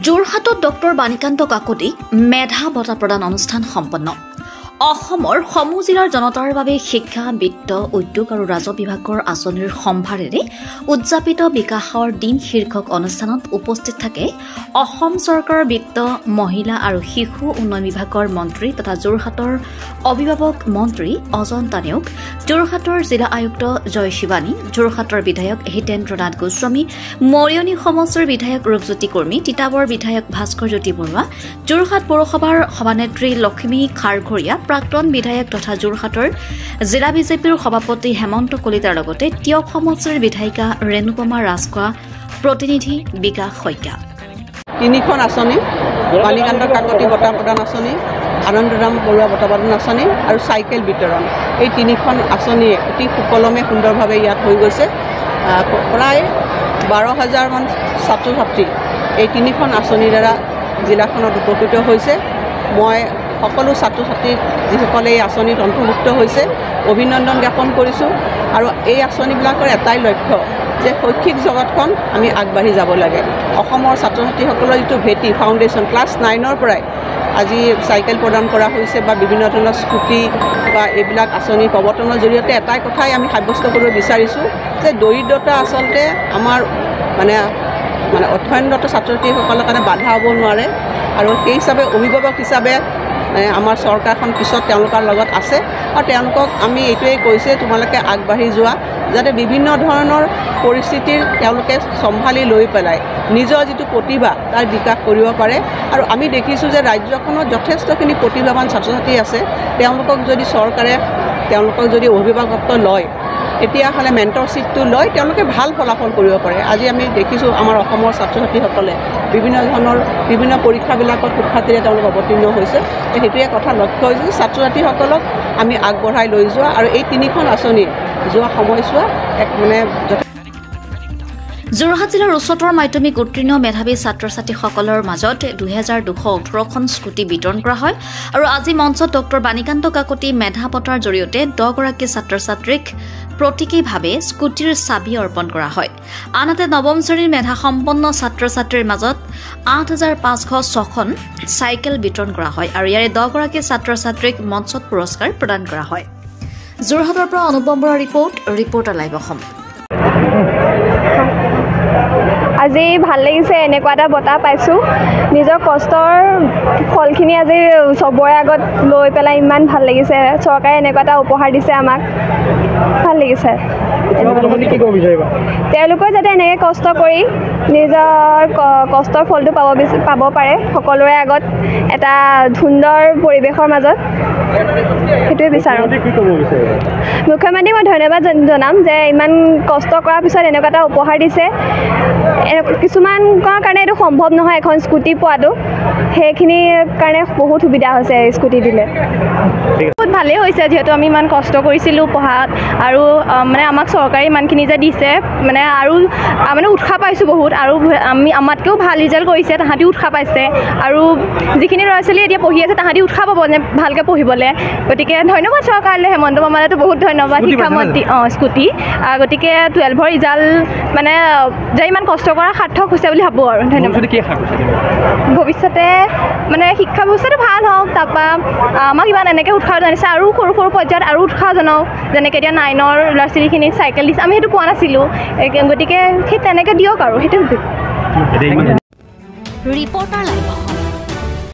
যোৰহাটত ডক্টৰ বাণীকান্ত কাকতি মেধা বঁটা প্ৰদান অনুষ্ঠান সম্পন্ন। অসমৰ সমূহ জিলাৰ জনতাৰ বাবে শিক্ষা, বিত্ত, উদ্যোগ আৰু ৰাজহ বিভাগৰ আঁচনিৰ সম্ভাৰেৰে উদযাপিত বিকাশৰ দিন শীৰ্ষক অনুষ্ঠানত উপস্থিত থাকে অসম চৰকাৰৰ বিত্ত, মহিলা আৰু শিশু উন্নয়ন বিভাগৰ মন্ত্ৰী তথা যোৰহাটৰ অভিভাৱক মন্ত্ৰী অজন্তা নেওগ, যোৰহাটৰ জিলা আয়ুক্ত জয় শিৱানী, যোৰহাটৰ বিধায়ক হিতেন্দ্ৰ নাথ গোস্বামী, মৰিয়নি সমষ্টিৰ বিধায়ক ৰূপজ্যোতি কৰ্মী, তিতাবৰ বিধায়ক ভাস্কৰ জ্যোতি বৰুৱা, যোৰহাট পৌৰসভাৰ সভানেত্ৰী লক্ষ্মী খাৰঘৰীয়া, প্ৰাক্তন বিধায়ক তথা যোৰহাটৰ জিলা বিজেপিৰ সভাপতি হেমন্ত কলিতাৰ লগতে টিয়ক সমষ্টিৰ বিধায়িকা ৰেণুপমা ৰাজখোৱা, প্ৰতিনিধি বিকাশ শইকীয়া। তিনিখন আঁচনি, বাণীকান্ত কাকতি বঁটা প্ৰদান আঁচনি, আনন্দৰাম বৰুৱা বঁটা প্ৰদান আঁচনি আৰু চাইকেল বিতৰণ, এই তিনিখন আঁচনিয়ে অতি সুকলমে সুন্দৰভাৱে ইয়াত হৈ গৈছে। প্ৰায় 12,000 মান ছাত্ৰ ছাত্ৰী এই তিনিখন আঁচনিৰ দ্বাৰা জিলাখনত উপকৃত হৈছে। মই সকলো ছাত্ৰ ছাত্ৰীক যিসকলে এই আঁচনিত অন্তৰ্ভুক্ত হৈছে অভিনন্দন জ্ঞাপন কৰিছোঁ। আৰু এই আঁচনিবিলাকৰ এটাই লক্ষ্য যে শৈক্ষিক জগতখন আমি আগবাঢ়ি যাব লাগে। অসমৰ ছাত্ৰ ছাত্ৰীসকলৰ যিটো ভেটি ফাউণ্ডেশ্যন ক্লাছ 9ৰ পৰাই আজি চাইকেল প্ৰদান কৰা হৈছে বা বিভিন্ন ধৰণৰ স্কুটি বা এইবিলাক আঁচনি প্ৰৱৰ্তনৰ জৰিয়তে এটাই কথাই আমি সাব্যস্ত কৰিব বিচাৰিছোঁ যে দৰিদ্ৰতা আচলতে আমাৰ মানে অধ্যয়নৰত ছাত্ৰ ছাত্ৰীসকলৰ কাৰণে বাধা হ'ব নোৱাৰে। আৰু সেই হিচাপে অভিভাৱক হিচাপে আমাৰ চৰকাৰখন পিছত তেওঁলোকৰ লগত আছে আৰু তেওঁলোকক আমি এইটোৱেই কৈছে তোমালোকে আগবাঢ়ি যোৱা, যাতে বিভিন্ন ধৰণৰ পৰিস্থিতিৰ তেওঁলোকে চম্ভালি লৈ পেলাই নিজৰ যিটো প্ৰতিভা তাৰ বিকাশ কৰিব পাৰে। আৰু আমি দেখিছোঁ যে ৰাজ্যখনত যথেষ্টখিনি প্ৰতিভাৱান ছাত্ৰ ছাত্ৰী আছে, তেওঁলোকক যদি চৰকাৰে তেওঁলোকক যদি অভিভাৱকত্ব লয় তেতিয়াহ'লে মেণ্টৰশ্বিপটো লৈ তেওঁলোকে ভাল ফলাফল কৰিব পাৰে। আজি আমি দেখিছোঁ আমাৰ অসমৰ ছাত্ৰ ছাত্ৰীসকলে বিভিন্ন পৰীক্ষাবিলাকত সুখ্যাতিৰে তেওঁলোক অৱতীৰ্ণ হৈছে। সেইটোৱে কথা লক্ষ্য হৈছে যে ছাত্ৰ ছাত্ৰীসকলক আমি আগবঢ়াই লৈ যোৱা আৰু এই তিনিখন আঁচনি যোৱা সময়ছোৱা এক যোৰহাট জিলাৰ উচ্চতৰ মাধ্যমিক উত্তীৰ্ণ মেধাৱী ছাত্ৰ ছাত্ৰীসকলৰ মাজত 2218খন স্কুটি বিতৰণ কৰা হয়। আৰু আজি মঞ্চত ডক্টৰ বাণীকান্ত কাকতি মেধা বঁটাৰ জৰিয়তে 10গৰাকী ছাত্ৰ ছাত্ৰীক প্ৰতীকীভাৱে স্কুটিৰ চাবি অৰ্পণ কৰা হয়। আনহাতে নৱম শ্ৰেণীৰ মেধা সম্পন্ন ছাত্ৰ ছাত্ৰীৰ মাজত 8,506খন চাইকেল বিতৰণ কৰা হয় আৰু ইয়াৰে 10গৰাকী ছাত্ৰ ছাত্ৰীক মঞ্চত পুৰস্কাৰ প্ৰদান কৰা হয়। যোৰহাটৰ পৰা অনুপম বৰাৰ ৰিপৰ্টাৰ লাইভ অসম। আজি ভাল লাগিছে, এনেকুৱা এটা বঁটা পাইছোঁ। নিজৰ কষ্টৰ ফলখিনি আজি চবৰে আগত লৈ পেলাই ইমান ভাল লাগিছে। চৰকাৰে এনেকুৱা এটা উপহাৰ দিছে আমাক, ভাল লাগিছে। তেওঁলোকে যাতে এনেকৈ কষ্ট কৰি নিজৰ কষ্টৰ ফলটো পাব পাৰে সকলোৰে আগত এটা সুন্দৰ পৰিৱেশৰ মাজত, সেইটোৱে বিচাৰোঁ। মুখ্যমন্ত্ৰীক মই ধন্যবাদ জনাম যে ইমান কষ্ট কৰাৰ পিছত এনেকুৱা এটা উপহাৰ দিছে। কিছুমানৰ কাৰণে এইটো সম্ভৱ নহয় এখন স্কুটি পোৱাটো, সেইখিনিৰ কাৰণে বহুত সুবিধা হৈছে স্কুটি দিলে। বহুত ভালেই হৈছে, যিহেতু আমি ইমান কষ্ট কৰিছিলোঁ পঢ়াত আৰু মানে আমাক চৰকাৰে ইমানখিনি যে দিছে আৰু উৎসাহ পাইছোঁ বহুত। আৰু আমাতকৈও ভাল ৰিজাল্ট কৰিছে, তাহাঁতিও উৎসাহ পাইছে। আৰু যিখিনি ল'ৰা ছোৱালী এতিয়া পঢ়ি আছে তাহাঁতি উৎসাহ পাব যে ভালকৈ পঢ়িবলৈ। গতিকে ধন্যবাদ চৰকাৰলৈ, হেমন্ত মামালৈতো বহুত ধন্যবাদ, শিক্ষামন্ত্ৰী স্কুটি। গতিকে 12ৰ ৰিজাল্ট যে ইমান কষ্ট কৰা সাৰ্থক হৈছে বুলি ভাবোঁ আৰু ধন্যবাদ। ভৱিষ্যতে শিক্ষা ব্যৱস্থাটো ভাল হওক, তাৰপৰা আমাক ইমান এনেকৈ উৎসাহ জানিছে আৰু সৰু সৰু পৰ্যায়ত আৰু উৎসাহ জনাওক। যেনেকৈ এতিয়া 9ৰ ল'ৰা ছোৱালীখিনি চাইকেল দিছে, আমি সেইটো পোৱা নাছিলোঁ। গতিকে সেই তেনেকৈ দিয়ক আৰু সেইটো ৰিপৰ্টাৰ লাইভ অসম।